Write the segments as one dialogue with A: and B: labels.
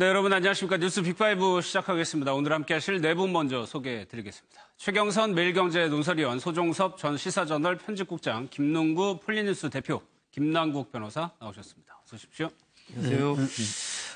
A: 네, 여러분 안녕하십니까. 뉴스 빅5 시작하겠습니다. 오늘 함께 하실 네 분 먼저 소개해드리겠습니다. 최경선 매일경제 논설위원, 소종섭 전 시사저널 편집국장, 김농구 폴리뉴스 대표, 김남국 변호사 나오셨습니다. 어서 오십시오.
B: 안녕하세요.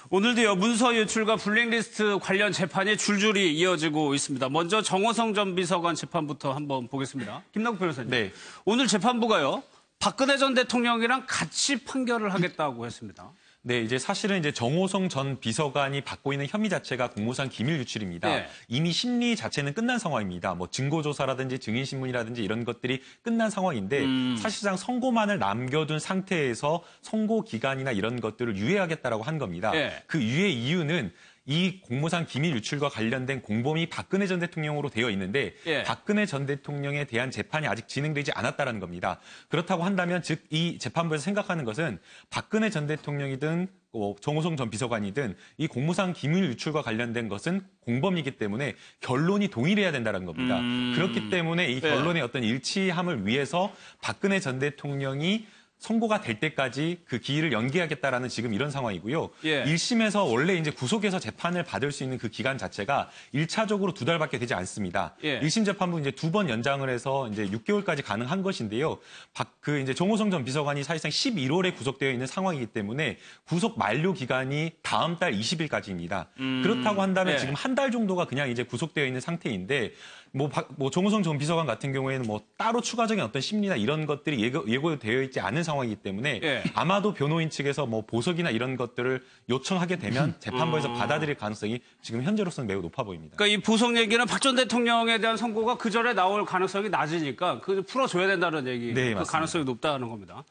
A: 오늘도요, 문서 유출과 블랙리스트 관련 재판이 줄줄이 이어지고 있습니다. 먼저 정호성 전 비서관 재판부터 한번 보겠습니다. 김남국 변호사님.
B: 네.
A: 오늘 재판부가요, 박근혜 전 대통령이랑 같이 판결을 하겠다고 했습니다.
B: 네, 이제 사실은 정호성 전 비서관이 받고 있는 혐의 자체가 공무상 기밀 유출입니다.
A: 네.
B: 이미 심리 자체는 끝난 상황입니다. 뭐 증거조사라든지 증인신문이라든지 이런 것들이 끝난 상황인데 사실상 선고만을 남겨둔 상태에서 선고 기간이나 이런 것들을 유예하겠다라고 한 겁니다.
A: 네.
B: 그 유예 이유는 이 공무상 기밀 유출과 관련된 공범이 박근혜 전 대통령으로 되어 있는데 박근혜 전 대통령에 대한 재판이 아직 진행되지 않았다는 겁니다. 그렇다고 한다면 즉 이 재판부에서 생각하는 것은 박근혜 전 대통령이든 정호성 전 비서관이든 이 공무상 기밀 유출과 관련된 것은 공범이기 때문에 결론이 동일해야 된다는 겁니다. 그렇기 때문에 이 결론의 어떤 일치함을 위해서 박근혜 전 대통령이 선고가 될 때까지 그 기일을 연기하겠다라는 지금 이런 상황이고요. 1심에서 원래 이제 구속해서 재판을 받을 수 있는 그 기간 자체가 1차적으로 2달밖에 되지 않습니다. 1심 재판부 이제 2번 연장을 해서 이제 6개월까지 가능한 것인데요. 이제 정호성 전 비서관이 사실상 11월에 구속되어 있는 상황이기 때문에 구속 만료 기간이 다음 달 20일까지입니다. 그렇다고 한다면 지금 한 달 정도가 그냥 이제 구속되어 있는 상태인데 정호성 전 비서관 같은 경우에는 따로 추가적인 어떤 심리나 이런 것들이 예고되어 있지 않은 상황이기 때문에 아마도 변호인 측에서 보석이나 이런 것들을 요청하게 되면 재판부에서 받아들일 가능성이 지금 현재로서는 매우 높아 보입니다.
A: 그러니까 이 보석 얘기는 박 전 대통령에 대한 선고가 그 전에 나올 가능성이 낮으니까 풀어줘야 된다는 얘기,
B: 네,
A: 그 가능성이 높다는 겁니다.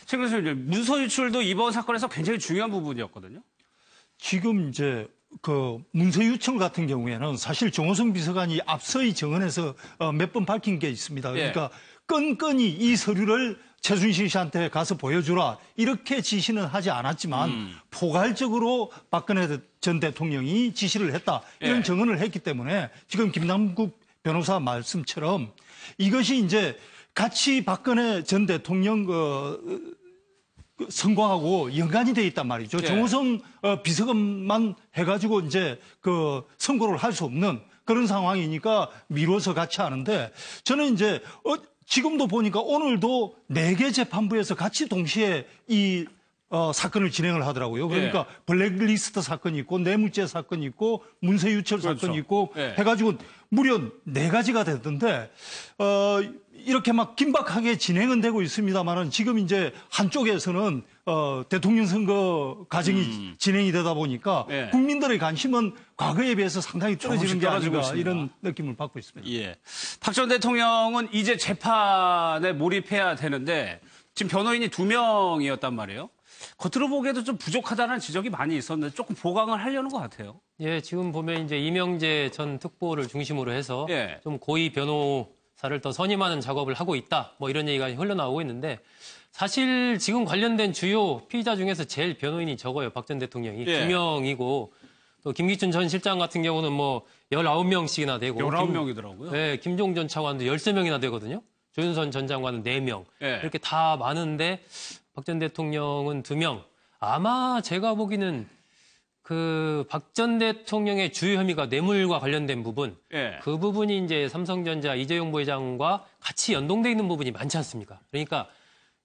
A: 최 교수님, 문서 유출도 이번 사건에서 굉장히 중요한 부분이었거든요.
C: 지금 이제 그 문서 유출 같은 경우에는 사실 정호성 비서관이 앞서의 정언에서 몇 번 밝힌 게 있습니다. 그러니까 끈끈이 이 서류를 최순실 씨한테 가서 보여주라 이렇게 지시는 하지 않았지만 포괄적으로 박근혜 전 대통령이 지시를 했다 이런 정언을 했기 때문에 지금 김남국 변호사 말씀처럼 이것이 이제 같이 박근혜 전 대통령 선고하고 연관이 돼 있단 말이죠. 정호성 비서관만 해가지고 이제 그 선고를 할 수 없는 그런 상황이니까 미뤄서 같이 하는데 저는 이제 지금도 보니까 오늘도 4개 재판부에서 같이 동시에 이 사건을 진행을 하더라고요. 그러니까 블랙리스트 사건이 있고 뇌물죄 사건이 있고 문서 유출 사건이 있고 해가지고 무려 4가지가 됐던데 이렇게 막 긴박하게 진행은 되고 있습니다만은 지금 이제 한쪽에서는 대통령 선거 과정이 진행이 되다 보니까 국민들의 관심은 과거에 비해서 상당히 떨어지는 게 아닌가 이런 느낌을 받고 있습니다.
A: 박 전 대통령은 이제 재판에 몰입해야 되는데 지금 변호인이 2명이었단 말이에요. 겉으로 보기에도 좀 부족하다는 지적이 많이 있었는데 조금 보강을 하려는 것 같아요.
D: 지금 보면 이제 이명재 전 특보를 중심으로 해서 좀 고위 변호사를 더 선임하는 작업을 하고 있다. 이런 얘기가 흘러나오고 있는데 사실 지금 관련된 주요 피의자 중에서 제일 변호인이 적어요. 박 전 대통령이 2명이고 또 김기춘 전 실장 같은 경우는 19명씩이나 되고
A: 19명이더라고요.
D: 김종 전 차관도 13명이나 되거든요. 조윤선 전 장관은 4명. 이렇게 다 많은데 박 전 대통령은 2명. 아마 제가 보기에는 그 박 전 대통령의 주요 혐의가 뇌물과 관련된 부분, 그 부분이 이제 삼성전자 이재용 부회장과 같이 연동돼 있는 부분이 많지 않습니까? 그러니까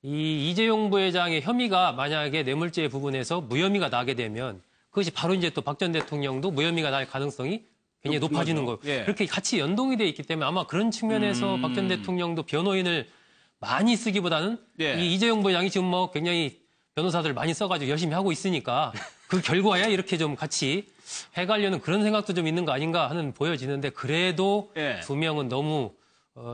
D: 이 이재용 부회장의 혐의가 만약에 뇌물죄 부분에서 무혐의가 나게 되면 그것이 바로 이제 또 박 전 대통령도 무혐의가 날 가능성이 굉장히 높아지는 거예요. 그렇게 같이 연동이 돼 있기 때문에 아마 그런 측면에서 박 전 대통령도 변호인을 많이 쓰기보다는 이 이재용 부회장이 지금 굉장히 변호사들 많이 써가지고 열심히 하고 있으니까 그 결과야 이렇게 좀 같이 해가려는 그런 생각도 좀 있는 거 아닌가 하는 보여지는데 그래도 2명은 너무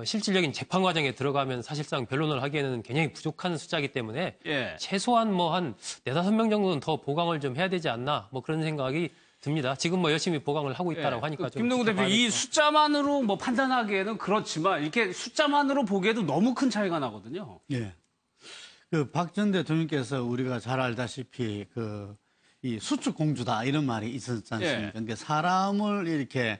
D: 실질적인 재판 과정에 들어가면 사실상 변론을 하기에는 굉장히 부족한 숫자이기 때문에 최소한 한 4-5명 정도는 더 보강을 좀 해야 되지 않나 그런 생각이 듭니다. 지금 열심히 보강을 하고 있다라고 하니까 좀.
A: 김동구 대표, 이 숫자만으로 판단하기에는 그렇지만 이렇게 숫자만으로 보기에도 너무 큰 차이가 나거든요.
E: 그 박 전 대통령께서 우리가 잘 알다시피 이 수축 공주다 이런 말이 있었지 않습니까? 그러니까 사람을 이렇게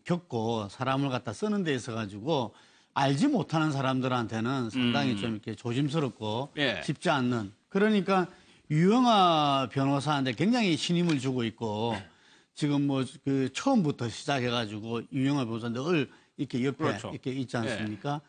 E: 겪고 사람을 갖다 쓰는 데 있어 가지고 알지 못하는 사람들한테는 상당히 좀 이렇게 조심스럽고 쉽지 않는. 그러니까 유영아 변호사한테 굉장히 신임을 주고 있고 지금 뭐 그 처음부터 시작해가지고 유영아 변호사 늘 이렇게 옆에
A: 그렇죠.
E: 이렇게 있지 않습니까?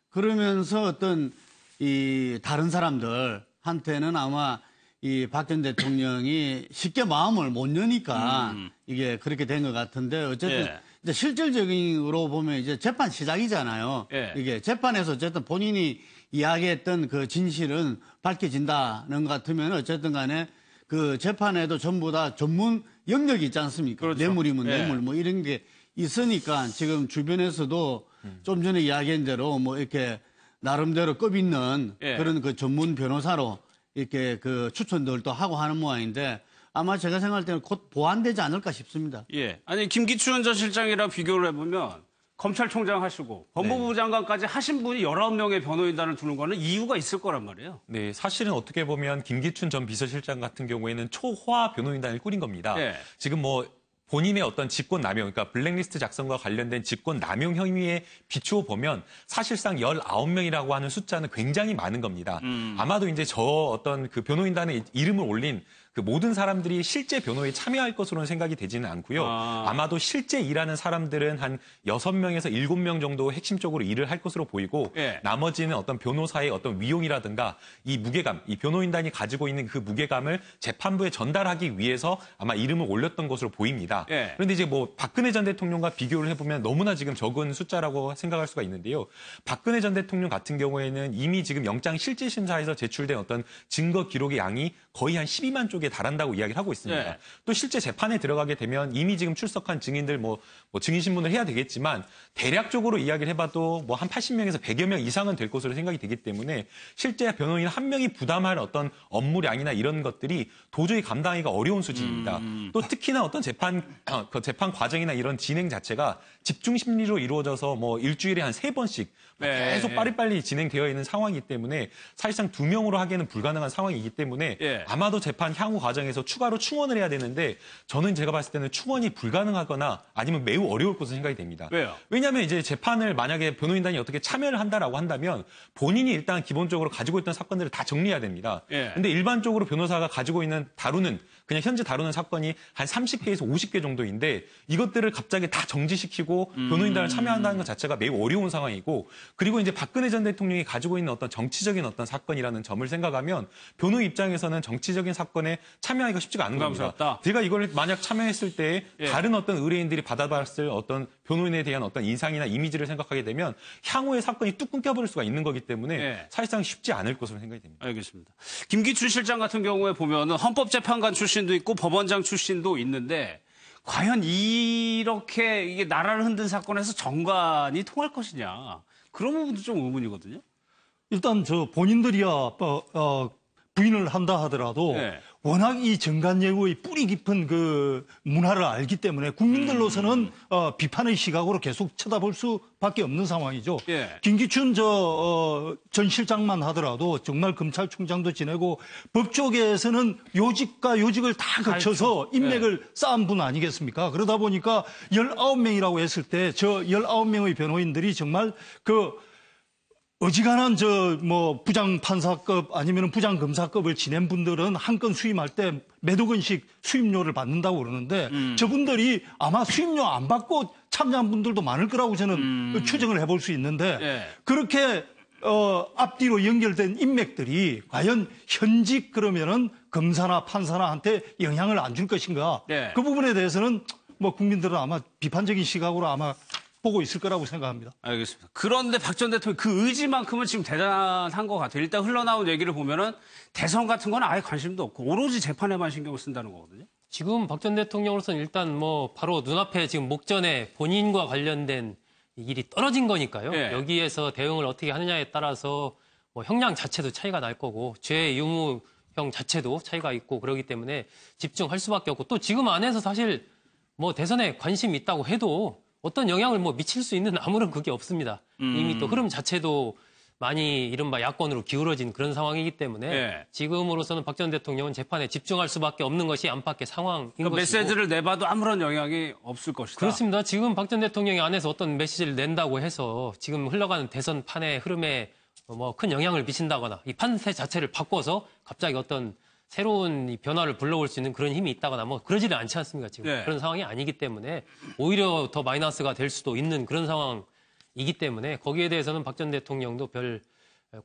E: 그러면서 어떤 이 다른 사람들한테는 아마 이 박 전 대통령이 쉽게 마음을 못 여니까 이게 그렇게 된 것 같은데 어쨌든 이제 실질적으로 보면 이제 재판 시작이잖아요. 이게 재판에서 어쨌든 본인이 이야기했던 그 진실은 밝혀진다는 것 같으면 어쨌든 간에 그 재판에도 전부 다 전문 영역이 있지 않습니까?
A: 그렇죠.
E: 뇌물이면 뇌물 뭐 이런 게 있으니까 지금 주변에서도 좀 전에 이야기한 대로 뭐 이렇게 나름대로 급 있는 그런 그 전문 변호사로 이렇게 그 추천들도 하고 하는 모양인데 아마 제가 생각할 때는 곧 보완되지 않을까 싶습니다.
A: 아니 김기춘 전 실장이랑 비교를 해보면 검찰총장 하시고 법무부 장관까지 하신 분이 19명의 변호인단을 두는 거는 이유가 있을 거란 말이에요.
B: 네, 사실은 어떻게 보면 김기춘 전 비서실장 같은 경우에는 초호화 변호인단을 꾸린 겁니다. 지금 뭐 본인의 어떤 직권 남용, 그러니까 블랙리스트 작성과 관련된 직권 남용 혐의에 비추어 보면 사실상 19명이라고 하는 숫자는 굉장히 많은 겁니다. 아마도 이제 저 어떤 그 변호인단에 이름을 올린 그 모든 사람들이 실제 변호에 참여할 것으로는 생각이 되지는 않고요. 아마도 실제 일하는 사람들은 한 6명에서 7명 정도 핵심적으로 일을 할 것으로 보이고 나머지는 어떤 변호사의 어떤 위용이라든가 이 무게감, 이 변호인단이 가지고 있는 그 무게감을 재판부에 전달하기 위해서 아마 이름을 올렸던 것으로 보입니다. 그런데 이제 뭐 박근혜 전 대통령과 비교를 해보면 너무나 지금 적은 숫자라고 생각할 수가 있는데요. 박근혜 전 대통령 같은 경우에는 이미 지금 영장 실질심사에서 제출된 어떤 증거 기록의 양이 거의 한 12만 쪽에 달한다고 이야기를 하고 있습니다. 또 실제 재판에 들어가게 되면 이미 지금 출석한 증인들 뭐 증인 신문을 해야 되겠지만 대략적으로 이야기를 해봐도 뭐 한 80명에서 100여 명 이상은 될 것으로 생각이 되기 때문에 실제 변호인 한 명이 부담할 어떤 업무량이나 이런 것들이 도저히 감당하기가 어려운 수준입니다. 또 특히나 어떤 재판 과정이나 이런 진행 자체가 집중 심리로 이루어져서 뭐 일주일에 한 3번씩 계속 빨리빨리 진행되어 있는 상황이기 때문에 사실상 2명으로 하기에는 불가능한 상황이기 때문에 아마도 재판 향후 과정에서 추가로 충원을 해야 되는데 저는 제가 봤을 때는 충원이 불가능하거나 아니면 매우 어려울 것으로 생각이 됩니다.
A: 왜요?
B: 왜냐하면 이제 재판을 만약에 변호인단이 어떻게 참여를 한다라고 한다면 본인이 일단 기본적으로 가지고 있던 사건들을 다 정리해야 됩니다. 근데 일반적으로 변호사가 가지고 있는 그냥 현재 다루는 사건이 한 30개에서 50개 정도인데 이것들을 갑자기 다 정지시키고 변호인단을 참여한다는 것 자체가 매우 어려운 상황이고 그리고 이제 박근혜 전 대통령이 가지고 있는 어떤 정치적인 어떤 사건이라는 점을 생각하면 변호 입장에서는 정치적인 사건에 참여하기가 쉽지가 않은 겁니다. 제가 이걸 만약 참여했을 때 다른 어떤 의뢰인들이 받아봤을 어떤 변호인에 대한 어떤 인상이나 이미지를 생각하게 되면 향후에 사건이 뚝 끊겨버릴 수가 있는 거기 때문에 사실상 쉽지 않을 것으로 생각이 됩니다.
A: 알겠습니다. 김기춘 실장 같은 경우에 보면은 헌법재판관 출신도 있고 법원장 출신도 있는데 과연 이렇게 이게 나라를 흔든 사건에서 정관이 통할 것이냐 그런 부분도 좀 의문이거든요.
C: 일단 저 본인들이야 부인을 한다 하더라도 워낙 이 정관예우의 뿌리 깊은 그 문화를 알기 때문에 국민들로서는 비판의 시각으로 계속 쳐다볼 수밖에 없는 상황이죠. 김기춘 전 실장만 하더라도 정말 검찰총장도 지내고 법조계에서는 요직과 요직을 다 거쳐서 인맥을 쌓은 분 아니겠습니까? 그러다 보니까 19명이라고 했을 때 저 19명의 변호인들이 정말 어지간한 부장 판사급 아니면 부장 검사급을 지낸 분들은 한 건 수임할 때 몇억 원씩 수임료를 받는다고 그러는데 저분들이 아마 수임료 안 받고 참여한 분들도 많을 거라고 저는 추정을 해볼 수 있는데 그렇게 앞뒤로 연결된 인맥들이 과연 현직 그러면은 검사나 판사나한테 영향을 안 줄 것인가? 그 부분에 대해서는 뭐 국민들은 아마 비판적인 시각으로 아마 보고 있을 거라고 생각합니다.
A: 알겠습니다. 그런데 박 전 대통령 그 의지만큼은 지금 대단한 것 같아요. 일단 흘러나온 얘기를 보면은 대선 같은 건 아예 관심도 없고 오로지 재판에만 신경을 쓴다는 거거든요.
D: 지금 박 전 대통령으로서는 일단 뭐 바로 눈앞에 지금 목전에 본인과 관련된 일이 떨어진 거니까요. 여기에서 대응을 어떻게 하느냐에 따라서 뭐 형량 자체도 차이가 날 거고 죄 유무형 자체도 차이가 있고 그러기 때문에 집중할 수밖에 없고 또 지금 안에서 사실 뭐 대선에 관심이 있다고 해도 어떤 영향을 뭐 미칠 수 있는 아무런 그게 없습니다. 이미 또 흐름 자체도 많이 이른바 야권으로 기울어진 그런 상황이기 때문에 지금으로서는 박 전 대통령은 재판에 집중할 수밖에 없는 것이 안팎의 상황인 것이고.
A: 메시지를 내봐도 아무런 영향이 없을 것이다.
D: 그렇습니다. 지금 박 전 대통령이 안에서 어떤 메시지를 낸다고 해서 지금 흘러가는 대선 판의 흐름에 뭐 큰 영향을 미친다거나 이 판세 자체를 바꿔서 갑자기 어떤 새로운 이 변화를 불러올 수 있는 그런 힘이 있다거나 뭐 그러지는 않지 않습니까? 지금
A: 네.
D: 그런 상황이 아니기 때문에 오히려 더 마이너스가 될 수도 있는 그런 상황이기 때문에 거기에 대해서는 박 전 대통령도 별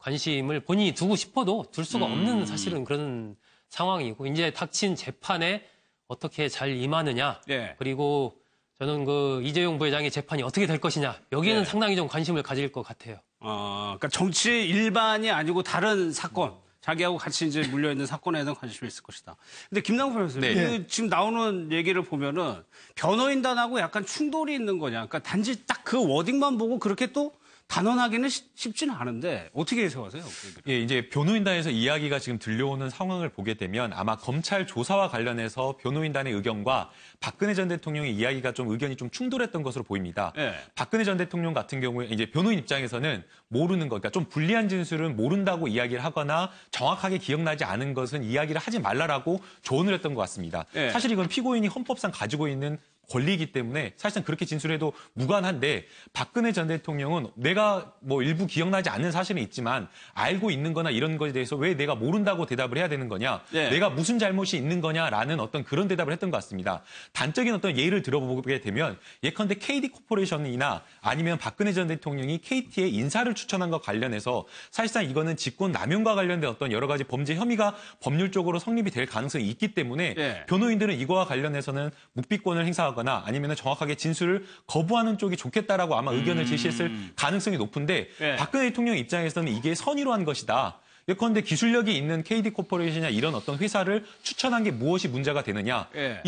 D: 관심을 본인이 두고 싶어도 둘 수가 없는 사실은 그런 상황이고 이제 닥친 재판에 어떻게 잘 임하느냐
A: 네.
D: 그리고 저는 그 이재용 부회장의 재판이 어떻게 될 것이냐 여기에는
A: 네.
D: 상당히 좀 관심을 가질 것 같아요.
A: 그러니까 정치 일반이 아니고 다른 사건, 자기하고 같이 이제 물려있는 사건에는 관심이 있을 것이다. 근데 김남국 변호사님,
B: 네.
A: 지금 나오는 얘기를 보면은 변호인단하고 약간 충돌이 있는 거냐. 그러니까 단지 딱 그 워딩만 보고 그렇게 또 단언하기는 쉽지는 않은데 어떻게 해석하세요?
B: 예, 이제 변호인단에서 이야기가 지금 들려오는 상황을 보게 되면 아마 검찰 조사와 관련해서 변호인단의 의견과 박근혜 전 대통령의 이야기가 좀 의견이 좀 충돌했던 것으로 보입니다.
A: 네.
B: 박근혜 전 대통령 같은 경우에 이제 변호인 입장에서는 모르는 것, 그러니까 좀 불리한 진술은 모른다고 이야기를 하거나 정확하게 기억나지 않은 것은 이야기를 하지 말라라고 조언을 했던 것 같습니다.
A: 네.
B: 사실 이건 피고인이 헌법상 가지고 있는 권리이기 때문에 사실상 그렇게 진술해도 무관한데 박근혜 전 대통령은 내가 뭐 일부 기억나지 않는 사실은 있지만 알고 있는 거나 이런 것에 대해서 왜 내가 모른다고 대답을 해야 되는 거냐
A: 네.
B: 내가 무슨 잘못이 있는 거냐라는 어떤 그런 대답을 했던 것 같습니다. 단적인 어떤 예를 들어보게 되면 예컨대 KD코퍼레이션이나 아니면 박근혜 전 대통령이 KT의 인사를 추천한 것 관련해서 사실상 이거는 직권 남용과 관련된 어떤 여러 가지 범죄 혐의가 법률적으로 성립이 될 가능성이 있기 때문에
A: 네.
B: 변호인들은 이거와 관련해서는 묵비권을 행사하거나 아니면 정확하게 진술을 거부하는 쪽이 좋겠다라고 아마 의견을 제시했을 가능성이 높은데
A: 네.
B: 박근혜 대통령 입장에서는 이게 선의로 한 것이다. 예컨대 기술력이 있는 KD코퍼레이션이나 이런 어떤 회사를 추천한 게 무엇이 문제가 되느냐.
A: 예.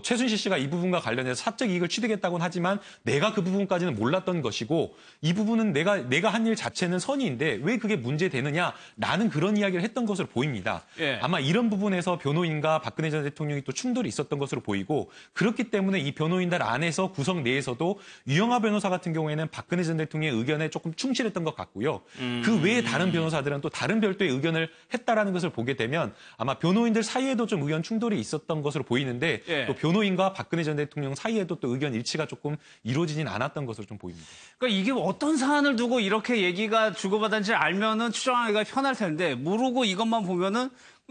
B: 최순실 씨가 이 부분과 관련해서 사적 이익을 취득했다고는 하지만 내가 그 부분까지는 몰랐던 것이고 이 부분은 내가 한 일 자체는 선의인데 왜 그게 문제되느냐라는 그런 이야기를 했던 것으로 보입니다.
A: 예.
B: 아마 이런 부분에서 변호인과 박근혜 전 대통령이 또 충돌이 있었던 것으로 보이고 그렇기 때문에 이 변호인단 안에서 구성 내에서도 유영하 변호사 같은 경우에는 박근혜 전 대통령의 의견에 조금 충실했던 것 같고요. 그 외에 다른 변호사들은 또 다른 별도의 의견을 했다라는 것을 보게 되면 아마 변호인들 사이에도 좀 의견 충돌이 있었던 것으로 보이는데
A: 예.
B: 또 변호인과 박근혜 전 대통령 사이에도 또 의견 일치가 조금 이루어지진 않았던 것으로 좀 보입니다.
A: 그러니까 이게 어떤 사안을 두고 이렇게 얘기가 주고받았는지 알면은 추정하기가 편할 텐데 모르고 이것만 보면은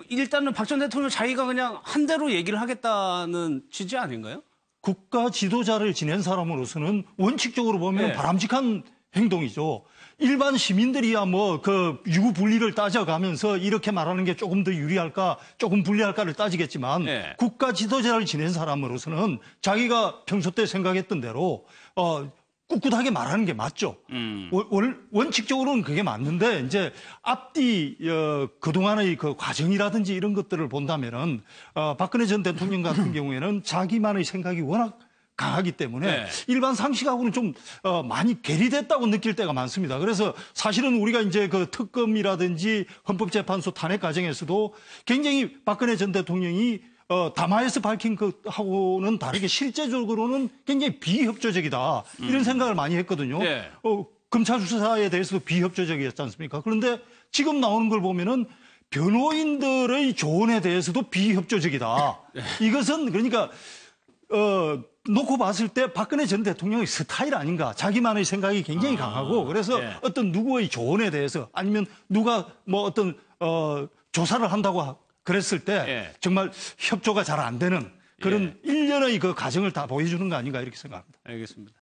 A: 일단은 박 전 대통령 자기가 그냥 한 대로 얘기를 하겠다는 취지 아닌가요?
C: 국가 지도자를 지낸 사람으로서는 원칙적으로 보면
A: 네.
C: 바람직한 행동이죠. 일반 시민들이야 뭐 그 유구 분리를 따져가면서 이렇게 말하는 게 조금 더 유리할까, 조금 불리할까를 따지겠지만
A: 네.
C: 국가 지도자를 지낸 사람으로서는 자기가 평소 때 생각했던 대로 꿋꿋하게 말하는 게 맞죠. 원칙적으로는 그게 맞는데 이제 앞뒤 그동안의 그 과정이라든지 이런 것들을 본다면은 박근혜 전 대통령 같은 경우에는 자기만의 생각이 워낙 강하기 때문에
A: 네.
C: 일반 상식하고는 좀 많이 괴리됐다고 느낄 때가 많습니다. 그래서 사실은 우리가 이제 그 특검이라든지 헌법재판소 탄핵 과정에서도 굉장히 박근혜 전 대통령이 담화에서 밝힌 것하고는 다르게 실제적으로는 굉장히 비협조적이다. 이런 생각을 많이 했거든요.
A: 네.
C: 검찰 수사에 대해서도 비협조적이었지 않습니까? 그런데 지금 나오는 걸 보면은 변호인들의 조언에 대해서도 비협조적이다. 이것은 그러니까 놓고 봤을 때 박근혜 전 대통령의 스타일 아닌가. 자기만의 생각이 굉장히 강하고 그래서
A: 네.
C: 어떤 누구의 조언에 대해서 아니면 누가 뭐 어떤 조사를 한다고 그랬을 때
A: 네.
C: 정말 협조가 잘 안 되는 그런 일련의 그 과정을 다 보여주는 거 아닌가 이렇게 생각합니다.
A: 알겠습니다.